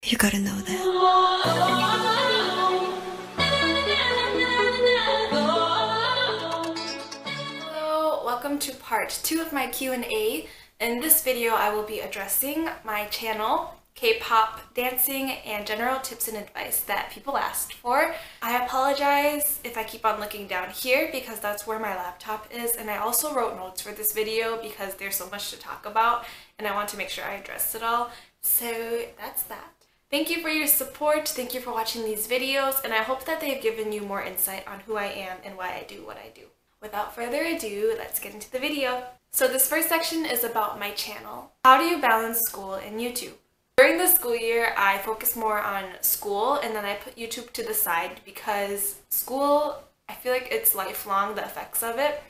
You gotta know that. Hello, welcome to part 2 of my Q&A. In this video, I will be addressing my channel, K-pop, dancing, and general tips and advice that people asked for. I apologize if I keep on looking down here because that's where my laptop is, and I also wrote notes for this video because there's so much to talk about and I want to make sure I address it all. So that's that. Thank you for your support, thank you for watching these videos, and I hope that they've given you more insight on who I am and why I do what I do. Without further ado, let's get into the video. So this first section is about my channel. How do you balance school and YouTube? During the school year, I focus more on school and then I put YouTube to the side because school, I feel like it's lifelong, the effects of it,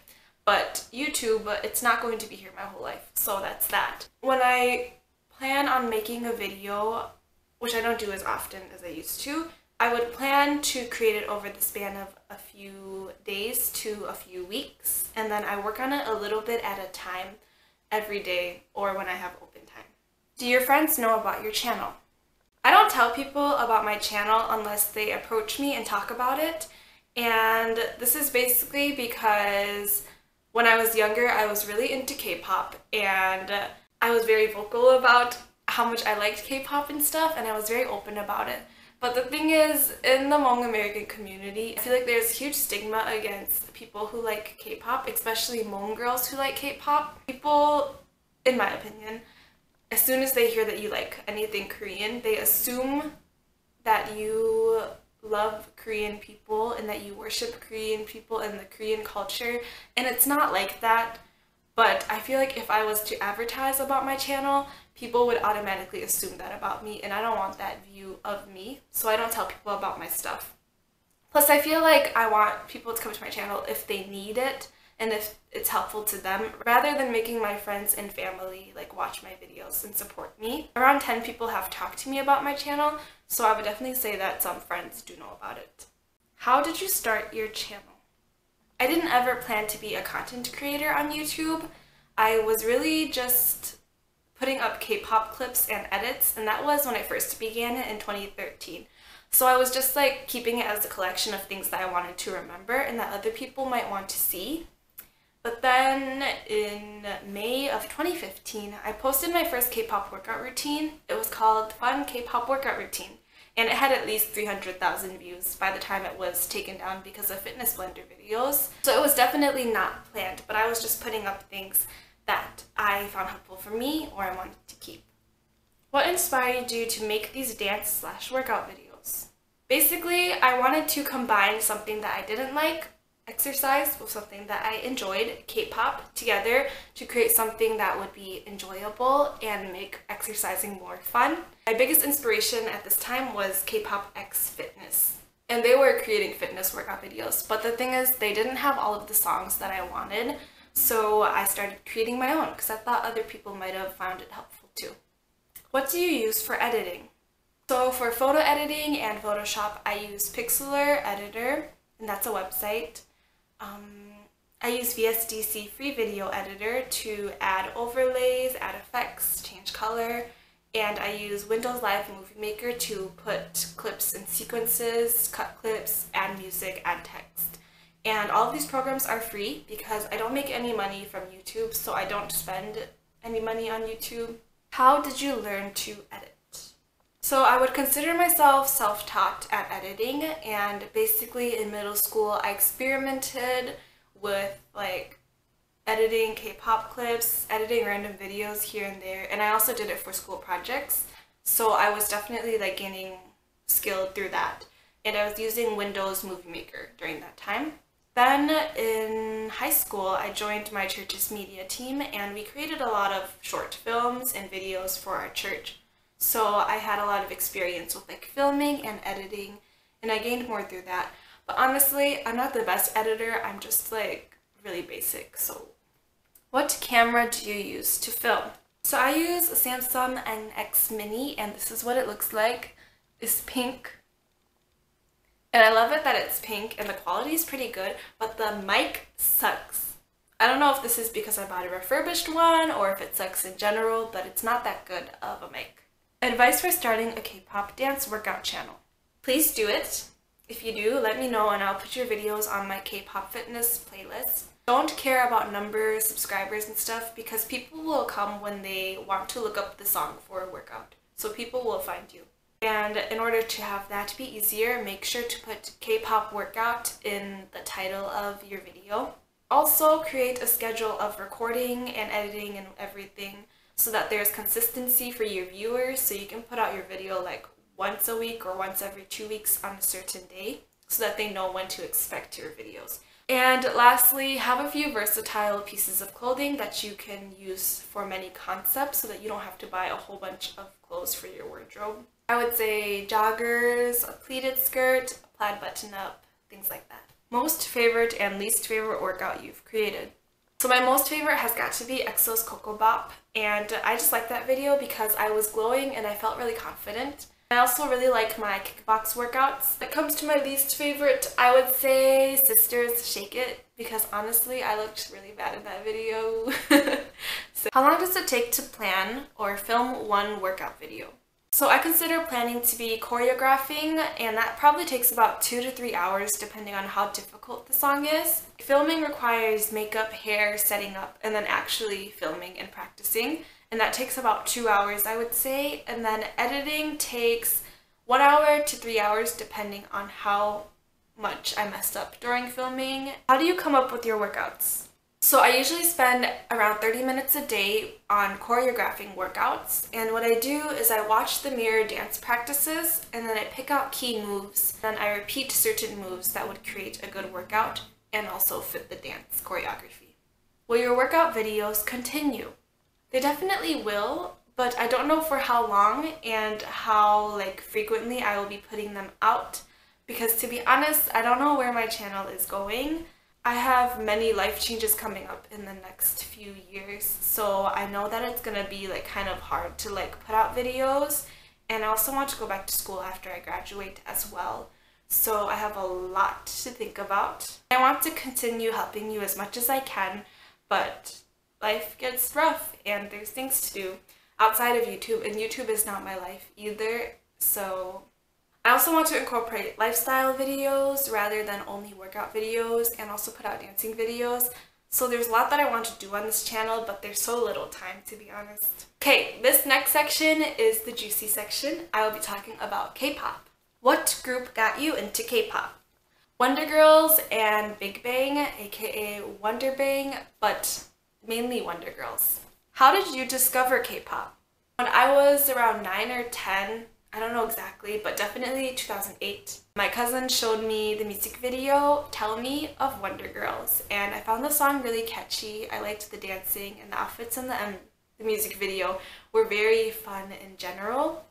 but YouTube, it's not going to be here my whole life, so that's that. When I plan on making a video, which I don't do as often as I used to, I would plan to create it over the span of a few days to a few weeks, and then I work on it a little bit at a time every day or when I have open time. Do your friends know about your channel? I don't tell people about my channel unless they approach me and talk about it, and this is basically because when I was younger I was really into K-pop and I was very vocal about how much I liked K-pop and stuff, and I was very open about it. But the thing is, in the Hmong American community, I feel like there's huge stigma against people who like K-pop, especially Hmong girls who like K-pop. People, in my opinion, as soon as they hear that you like anything Korean, they assume that you love Korean people and that you worship Korean people and the Korean culture, and it's not like that. But I feel like if I was to advertise about my channel, people would automatically assume that about me, and I don't want that view of me, so I don't tell people about my stuff. Plus, I feel like I want people to come to my channel if they need it and if it's helpful to them, rather than making my friends and family like watch my videos and support me. Around 10 people have talked to me about my channel, so I would definitely say that some friends do know about it. How did you start your channel? I didn't ever plan to be a content creator on YouTube. I was really just putting up K-pop clips and edits, and that was when I first began it in 2013. So I was just like keeping it as a collection of things that I wanted to remember and that other people might want to see. But then in May of 2015, I posted my first K-pop workout routine. It was called Fun K-pop Workout Routine, and it had at least 300,000 views by the time it was taken down because of Fitness Blender videos. So it was definitely not planned, but I was just putting up things that I found helpful for me or I wanted to keep. What inspired you to make these dance/workout videos? Basically, I wanted to combine something that I didn't like, exercise, with something that I enjoyed, K-pop, together to create something that would be enjoyable and make exercising more fun. My biggest inspiration at this time was K-pop X Fitness, and they were creating fitness workout videos, but the thing is they didn't have all of the songs that I wanted, so I started creating my own because I thought other people might have found it helpful too. What do you use for editing? So for photo editing and Photoshop, I use Pixlr Editor, and that's a website. I use VSDC Free Video Editor to add overlays, add effects, change color, and I use Windows Live Movie Maker to put clips in sequences, cut clips, add music, add text. And all of these programs are free because I don't make any money from YouTube, so I don't spend any money on YouTube. How did you learn to edit? So I would consider myself self-taught at editing, and basically in middle school I experimented with like editing K-pop clips, editing random videos here and there, and I also did it for school projects. So I was definitely like gaining skill through that, and I was using Windows Movie Maker during that time. Then in high school, I joined my church's media team, and we created a lot of short films and videos for our church. So I had a lot of experience with like filming and editing, and I gained more through that. But honestly, I'm not the best editor, I'm just like really basic. So what camera do you use to film? So I use a Samsung NX Mini, and this is what it looks like. It's pink. And I love it that it's pink and the quality is pretty good, but the mic sucks. I don't know if this is because I bought a refurbished one or if it sucks in general, but it's not that good of a mic. Advice for starting a K-pop dance workout channel. Please do it. If you do, let me know and I'll put your videos on my K-pop fitness playlist. Don't care about numbers, subscribers and stuff because people will come when they want to look up the song for a workout. So people will find you. And in order to have that be easier, make sure to put K-pop workout in the title of your video. Also create a schedule of recording and editing and everything so that there's consistency for your viewers so you can put out your video like once a week or once every 2 weeks on a certain day so that they know when to expect your videos. And lastly, have a few versatile pieces of clothing that you can use for many concepts so that you don't have to buy a whole bunch of clothes for your wardrobe. I would say joggers, a pleated skirt, a plaid button-up, things like that. Most favorite and least favorite workout you've created. So my most favorite has got to be EXO's Coco Bop, and I just like that video because I was glowing and I felt really confident. I also really like my kickbox workouts. When it comes to my least favorite, I would say Sisters Shake It because honestly I looked really bad in that video. So, how long does it take to plan or film one workout video? So I consider planning to be choreographing, and that probably takes about 2 to 3 hours depending on how difficult the song is. Filming requires makeup, hair, setting up, and then actually filming and practicing. And that takes about 2 hours, I would say. And then editing takes 1 hour to 3 hours depending on how much I messed up during filming. How do you come up with your workouts? So I usually spend around 30 minutes a day on choreographing workouts, and what I do is I watch the mirror dance practices and then I pick out key moves, then I repeat certain moves that would create a good workout and also fit the dance choreography. Will your workout videos continue? They definitely will, but I don't know for how long and how frequently I will be putting them out because to be honest, I don't know where my channel is going. I have many life changes coming up in the next few years, so I know that it's gonna be kind of hard to put out videos, and I also want to go back to school after I graduate as well. So I have a lot to think about. I want to continue helping you as much as I can, but life gets rough and there's things to do outside of YouTube, and YouTube is not my life either, so I also want to incorporate lifestyle videos rather than only workout videos and also put out dancing videos. So there's a lot that I want to do on this channel, but there's so little time to be honest. Okay, this next section is the juicy section. I will be talking about K-pop. What group got you into K-pop? Wonder Girls and Big Bang, aka Wonder Bang, but mainly Wonder Girls. How did you discover K-pop? When I was around 9 or 10, I don't know exactly, but definitely 2008. My cousin showed me the music video, Tell Me, of Wonder Girls, and I found the song really catchy. I liked the dancing, and the outfits in the music video were very fun in general.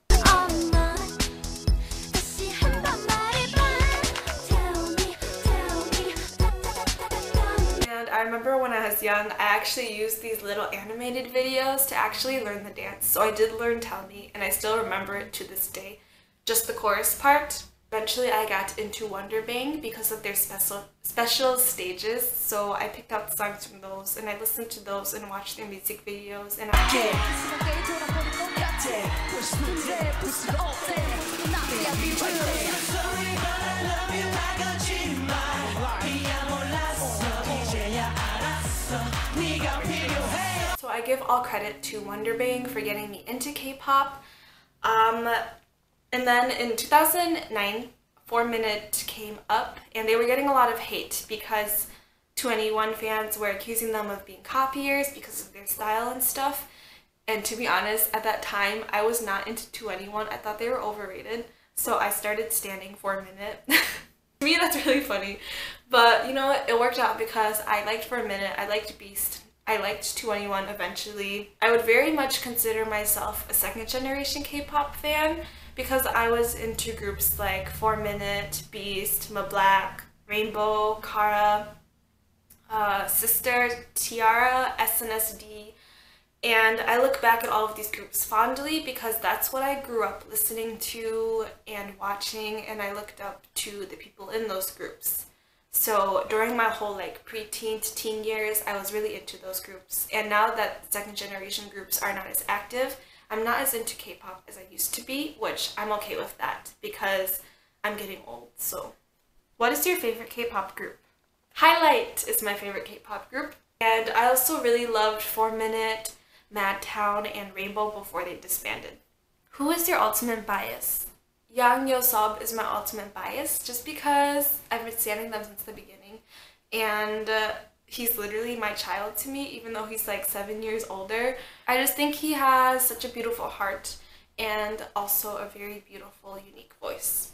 And I remember when I was young, I actually used these little animated videos to actually learn the dance. So I did learn Tell Me, and I still remember it to this day. Just the chorus part. Eventually I got into Wonder Bang because of their special stages, so I picked out songs from those and I listened to those and watched their music videos, and so I give all credit to Wonder Bang for getting me into K-pop. And then in 2009, 4 Minute came up and they were getting a lot of hate because 2NE1 fans were accusing them of being copiers because of their style and stuff. And to be honest, at that time, I was not into 2NE1. I thought they were overrated. So I started standing 4 Minute. To me, that's really funny. But you know what? It worked out because I liked 4 Minute, I liked Beast, I liked 2NE1 eventually. I would very much consider myself a second generation K-pop fan because I was into groups like 4 Minute, Beast, MBLAQ, Rainbow, Kara, Sister, Tiara, SNSD, and I look back at all of these groups fondly because that's what I grew up listening to and watching, and I looked up to the people in those groups. So during my whole preteen to teen years, I was really into those groups, and now that second generation groups are not as active, I'm not as into K-pop as I used to be, which I'm okay with that because I'm getting old. So what is your favorite K-pop group? Highlight is my favorite K-pop group. And I also really loved 4-Minute, Madtown, and Rainbow before they disbanded. Who is your ultimate bias? Yang Yo-sub is my ultimate bias just because I've been standing them since the beginning. And he's literally my child to me, even though he's like 7 years older. I just think he has such a beautiful heart and also a very beautiful, unique voice.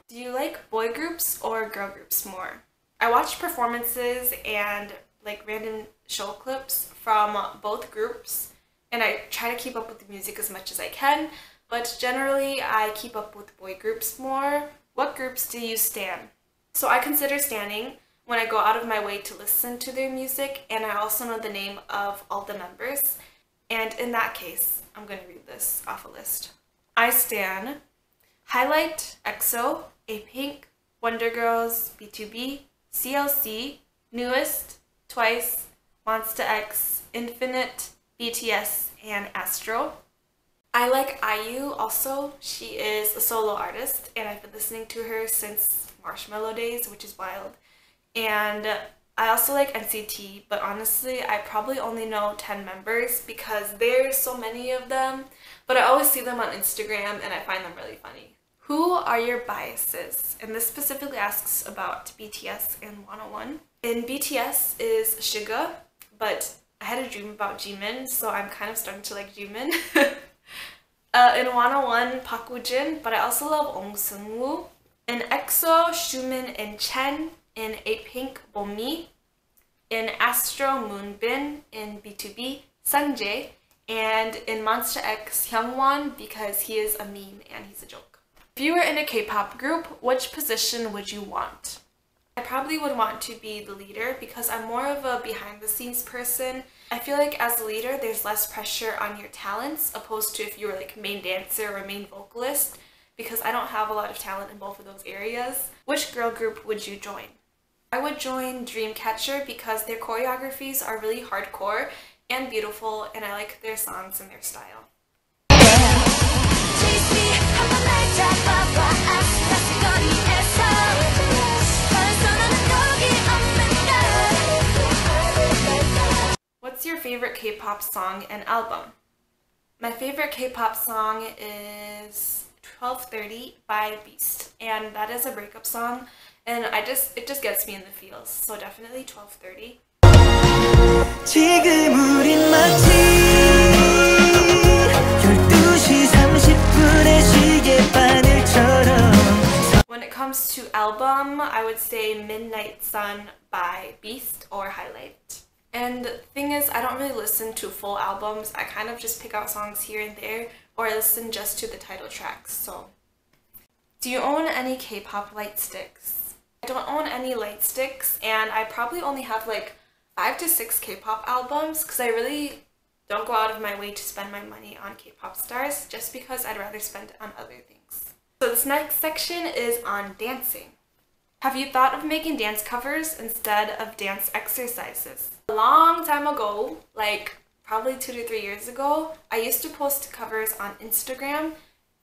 Do you like boy groups or girl groups more? I watch performances and like random show clips from both groups, and I try to keep up with the music as much as I can, but generally I keep up with boy groups more. What groups do you stan? So I consider standing when I go out of my way to listen to their music, and I also know the name of all the members. And in that case, I'm going to read this off a list. I stan Highlight, EXO, A-Pink, Wonder Girls, B2B, CLC, Newest, Twice, Monsta X, Infinite, BTS, and Astro. I like IU also. She is a solo artist, and I've been listening to her since Marshmallow days, which is wild. And I also like NCT, but honestly, I probably only know 10 members because there's so many of them. But I always see them on Instagram, and I find them really funny. Who are your biases? And this specifically asks about BTS and 101. In BTS is Suga, but I had a dream about Jimin, so I'm kind of starting to like Jimin. In 101, Park Woo-jin, but I also love Ong Seung-woo. In EXO, Xiumin and Chen. In A-Pink, Bomi. In Astro, Moonbin. In B2B, Sunjae. And in Monsta X, Hyungwon, because he is a meme and he's a joke. If you were in a K-pop group, which position would you want? I probably would want to be the leader because I'm more of a behind-the-scenes person. I feel like as a leader, there's less pressure on your talents opposed to if you were like main dancer or main vocalist, because I don't have a lot of talent in both of those areas. Which girl group would you join? I would join Dreamcatcher because their choreographies are really hardcore and beautiful, and I like their songs and their style. What's your favorite K-pop song and album? My favorite K-pop song is 12:30 by Beast, and that is a breakup song, and it just gets me in the feels, so definitely 12:30. When it comes to album, I would say Midnight Sun by Beast or Highlight. And the thing is, I don't really listen to full albums. I kind of just pick out songs here and there, or I listen just to the title tracks, so. Do you own any K-pop light sticks? I don't own any light sticks, and I probably only have like 5 to 6 K-pop albums because I really don't go out of my way to spend my money on K-pop stars just because I'd rather spend it on other things. So this next section is on dancing. Have you thought of making dance covers instead of dance exercises? A long time ago, like probably 2 to 3 years ago, I used to post covers on Instagram,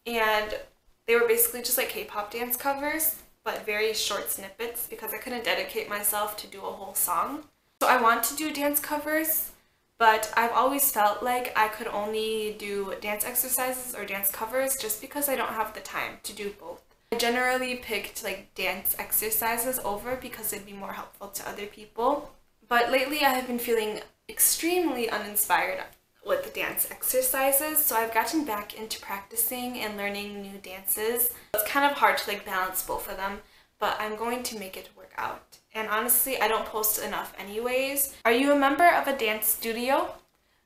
and they were basically just like K-pop dance covers, but very short snippets because I couldn't dedicate myself to do a whole song. So I want to do dance covers, but I've always felt like I could only do dance exercises or dance covers just because I don't have the time to do both. I generally picked like dance exercises over because it'd be more helpful to other people. But lately I have been feeling extremely uninspired with dance exercises, so I've gotten back into practicing and learning new dances. It's kind of hard to like balance both of them, but I'm going to make it work out. And honestly, I don't post enough anyways. Are you a member of a dance studio?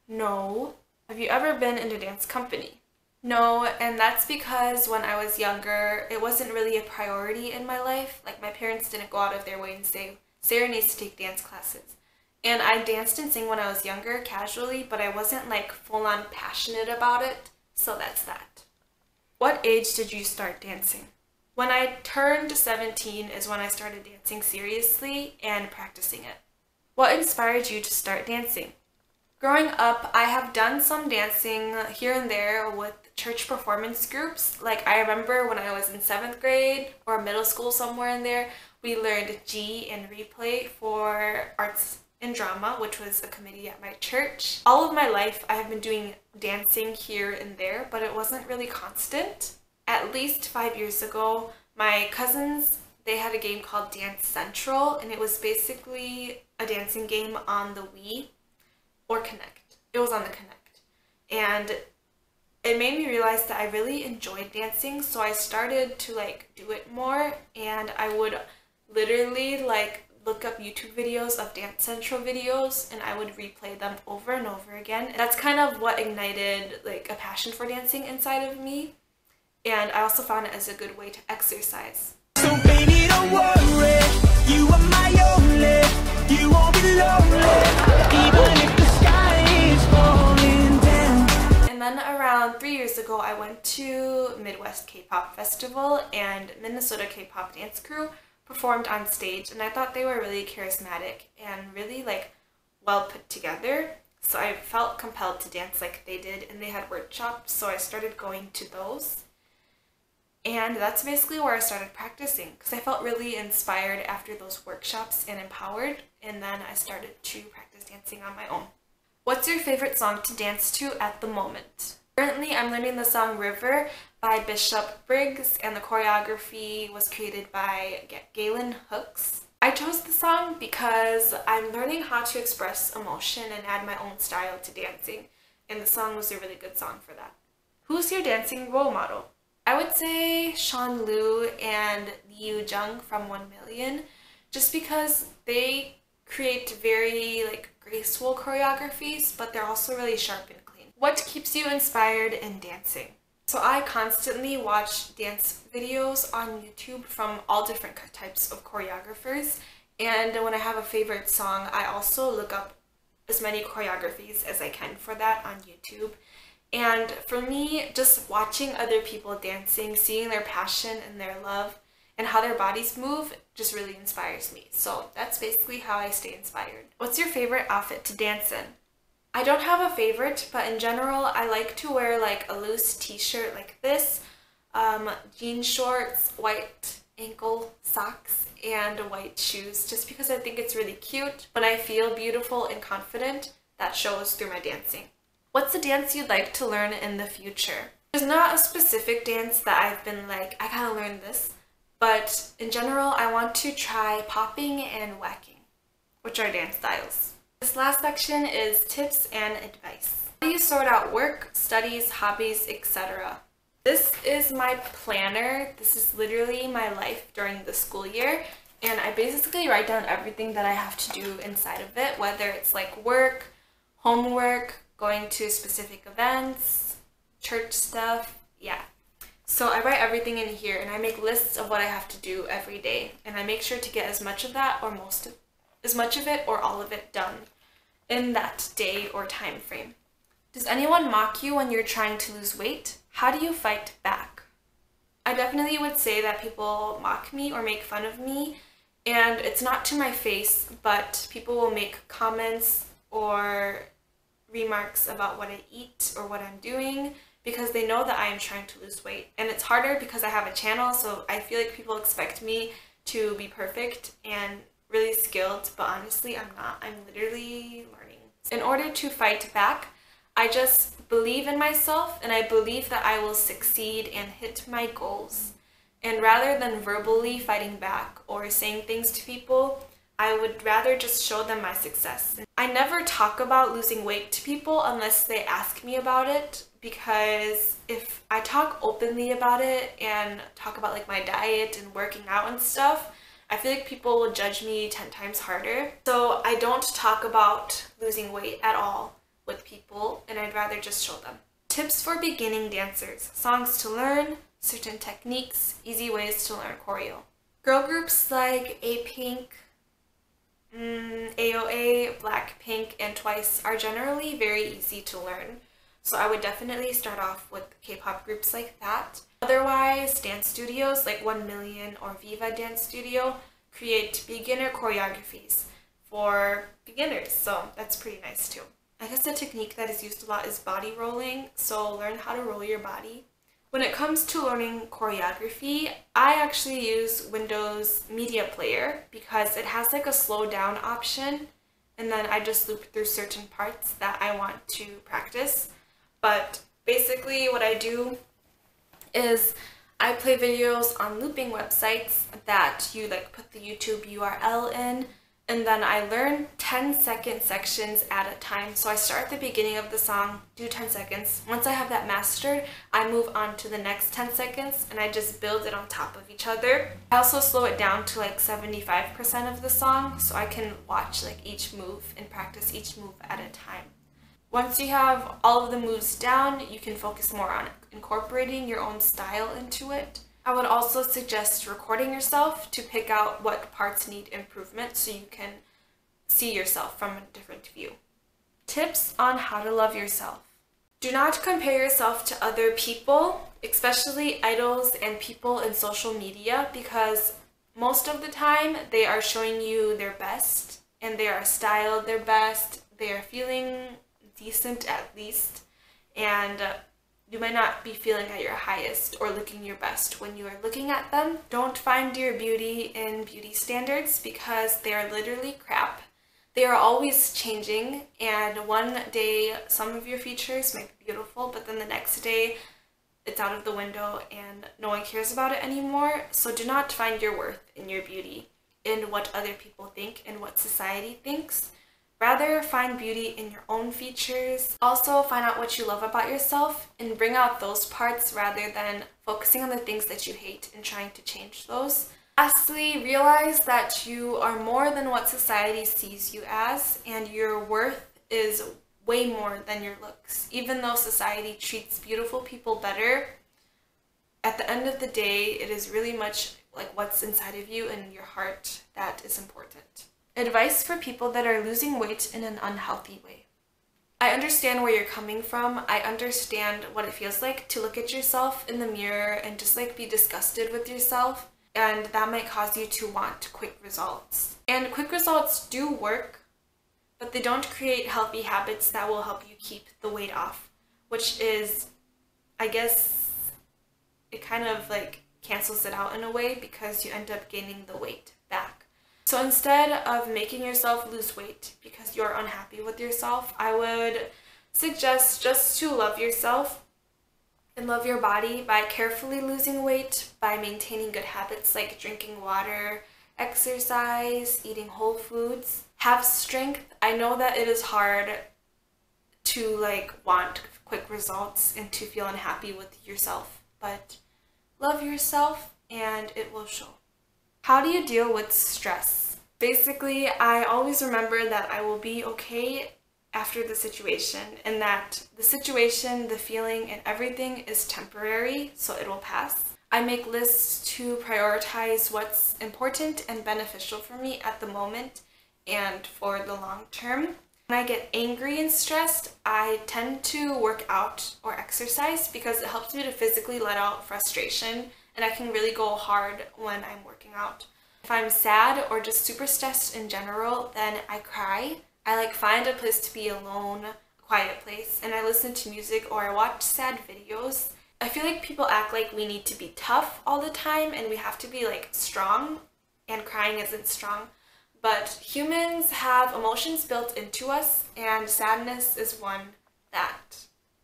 No. Have you ever been in a dance company? No, and that's because when I was younger, it wasn't really a priority in my life. Like, my parents didn't go out of their way and say, Sarah needs to take dance classes. And I danced and sang when I was younger, casually, but I wasn't like full-on passionate about it. So that's that. What age did you start dancing? When I turned 17 is when I started dancing seriously and practicing it. What inspired you to start dancing? Growing up, I have done some dancing here and there with church performance groups. Like I remember when I was in 7th grade or middle school, somewhere in there, we learned G and replay for arts and drama, which was a committee at my church. All of my life, I have been doing dancing here and there, but it wasn't really constant. At least 5 years ago, my cousins, they had a game called Dance Central, and it was basically a dancing game on the Wii or Connect. It was on the Connect. And it made me realize that I really enjoyed dancing, so I started to do it more, and I would literally look up YouTube videos of Dance Central videos, and I would replay them over and over again. That's kind of what ignited a passion for dancing inside of me, and I also found it as a good way to exercise. So baby, don't worry, you are my only, you won't be lonely, even if the sky is falling down. And then around 3 years ago, I went to Midwest K-pop Festival, and Minnesota K-pop dance crew performed on stage, and I thought they were really charismatic and really well put together. So I felt compelled to dance like they did, and they had workshops, so I started going to those. And that's basically where I started practicing, because I felt really inspired after those workshops and empowered, and then I started to practice dancing on my own. What's your favorite song to dance to at the moment? Currently, I'm learning the song River by Bishop Briggs, and the choreography was created by Galen Hooks. I chose the song because I'm learning how to express emotion and add my own style to dancing, and the song was a really good song for that. Who's your dancing role model? I would say Sean Liu and Liu Jung from 1 Million, just because they create very graceful choreographies, but they're also really sharp and clean. What keeps you inspired in dancing? So I constantly watch dance videos on YouTube from all different types of choreographers, and when I have a favorite song, I also look up as many choreographies as I can for that on YouTube. And for me, just watching other people dancing, seeing their passion and their love and how their bodies move just really inspires me. So that's basically how I stay inspired. What's your favorite outfit to dance in? I don't have a favorite, but in general, I like to wear a loose t-shirt like this, jean shorts, white ankle socks, and white shoes, just because I think it's really cute. When I feel beautiful and confident, that shows through my dancing. What's a dance you'd like to learn in the future? There's not a specific dance that I've been I gotta learn this, but in general, I want to try popping and whacking, which are dance styles. This last section is tips and advice. How do you sort out work, studies, hobbies, etc.? This is my planner. This is literally my life during the school year, and I basically write down everything that I have to do inside of it, whether it's work, homework, going to specific events, church stuff, yeah. So I write everything in here, and I make lists of what I have to do every day, and I make sure to get as much of that or as much of it or all of it done in that day or time frame. Does anyone mock you when you're trying to lose weight? How do you fight back? I definitely would say that people mock me or make fun of me, and it's not to my face, but people will make comments or remarks about what I eat or what I'm doing because they know that I am trying to lose weight. And it's harder because I have a channel, so I feel like people expect me to be perfect and really skilled, but honestly I'm not. I'm literally learning. In order to fight back, I just believe in myself, and I believe that I will succeed and hit my goals. And rather than verbally fighting back or saying things to people, I would rather just show them my success. I never talk about losing weight to people unless they ask me about it, because if I talk openly about it and talk about my diet and working out and stuff, I feel like people will judge me 10 times harder. So I don't talk about losing weight at all with people, and I'd rather just show them. Tips for beginning dancers, songs to learn, certain techniques, easy ways to learn choreo. Girl groups like A-Pink, AOA, Blackpink, and Twice are generally very easy to learn. So I would definitely start off with K-pop groups like that. Otherwise, dance studios like 1 Million or Viva Dance Studio create beginner choreographies for beginners, so that's pretty nice too. I guess the technique that is used a lot is body rolling, so learn how to roll your body. When it comes to learning choreography, I actually use Windows Media Player because it has like a slow down option, and then I just loop through certain parts that I want to practice. But basically what I do is I play videos on looping websites that you like put the YouTube URL in, and then I learn 10-second sections at a time. So I start at the beginning of the song, do 10 seconds. Once I have that mastered, I move on to the next 10 seconds and I just build it on top of each other. I also slow it down to like 75% of the song so I can watch like each move and practice each move at a time. Once you have all of the moves down, you can focus more on incorporating your own style into it. I would also suggest recording yourself to pick out what parts need improvement so you can see yourself from a different view. Tips on how to love yourself. Do not compare yourself to other people, especially idols and people in social media, because most of the time they are showing you their best and they are styled their best, they are feeling decent at least, and you might not be feeling at your highest or looking your best when you are looking at them. Don't find your beauty in beauty standards because they are literally crap. They are always changing, and one day some of your features might be beautiful, but then the next day it's out of the window and no one cares about it anymore. So do not find your worth in your beauty, in what other people think and what society thinks. Rather, find beauty in your own features. Also, find out what you love about yourself and bring out those parts rather than focusing on the things that you hate and trying to change those. Lastly, realize that you are more than what society sees you as, and your worth is way more than your looks. Even though society treats beautiful people better, at the end of the day, it is really much like what's inside of you and your heart that is important. Advice for people that are losing weight in an unhealthy way. I understand where you're coming from. I understand what it feels like to look at yourself in the mirror and just like be disgusted with yourself, and that might cause you to want quick results. And quick results do work, but they don't create healthy habits that will help you keep the weight off, which is, I guess, it kind of like cancels it out in a way because you end up gaining the weight back. So instead of making yourself lose weight because you're unhappy with yourself, I would suggest just to love yourself and love your body by carefully losing weight, by maintaining good habits like drinking water, exercise, eating whole foods. Have strength. I know that it is hard to like want quick results and to feel unhappy with yourself, but love yourself and it will show. How do you deal with stress? Basically, I always remember that I will be okay after the situation, and that the situation, the feeling, and everything is temporary, so it will pass. I make lists to prioritize what's important and beneficial for me at the moment and for the long term. When I get angry and stressed, I tend to work out or exercise because it helps me to physically let out frustration, and I can really go hard when I'm working out. If I'm sad or just super stressed in general, then I cry. I like find a place to be alone, a quiet place, and I listen to music or I watch sad videos. I feel like people act like we need to be tough all the time and we have to be like strong, and crying isn't strong. But humans have emotions built into us, and sadness is one that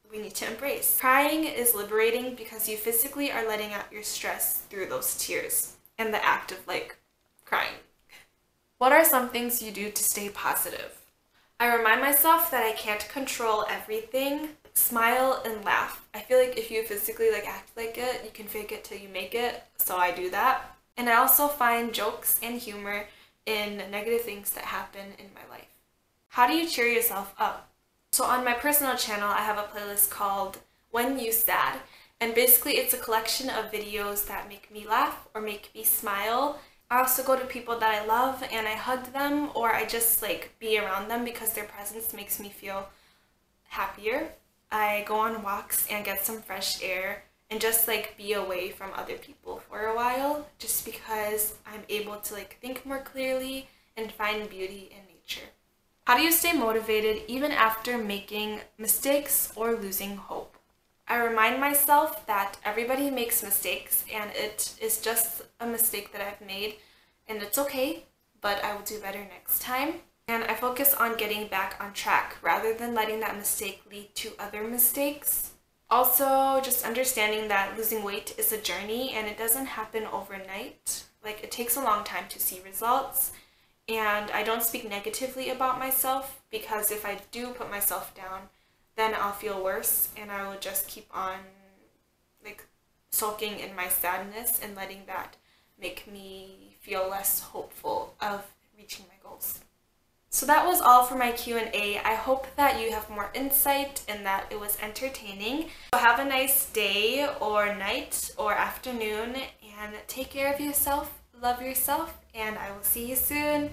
we need to embrace. Crying is liberating because you physically are letting out your stress through those tears and the act of like crying. What are some things you do to stay positive? I remind myself that I can't control everything. Smile and laugh. I feel like if you physically like act like it, you can fake it till you make it, so I do that. And I also find jokes and humor in negative things that happen in my life. How do you cheer yourself up? So on my personal channel, I have a playlist called When You Sad, and basically it's a collection of videos that make me laugh or make me smile. I also go to people that I love and I hug them, or I just like be around them because their presence makes me feel happier. I go on walks and get some fresh air and just like be away from other people for a while, just because I'm able to like think more clearly and find beauty in nature. How do you stay motivated even after making mistakes or losing hope? I remind myself that everybody makes mistakes and it is just a mistake that I've made and it's okay, but I will do better next time. And I focus on getting back on track rather than letting that mistake lead to other mistakes. Also, just understanding that losing weight is a journey and it doesn't happen overnight. Like, it takes a long time to see results. And I don't speak negatively about myself, because if I do put myself down, then I'll feel worse and I will just keep on like sulking in my sadness and letting that make me feel less hopeful of reaching my goals. So that was all for my Q&A. I hope that you have more insight and that it was entertaining. So have a nice day or night or afternoon and take care of yourself, love yourself, and I will see you soon.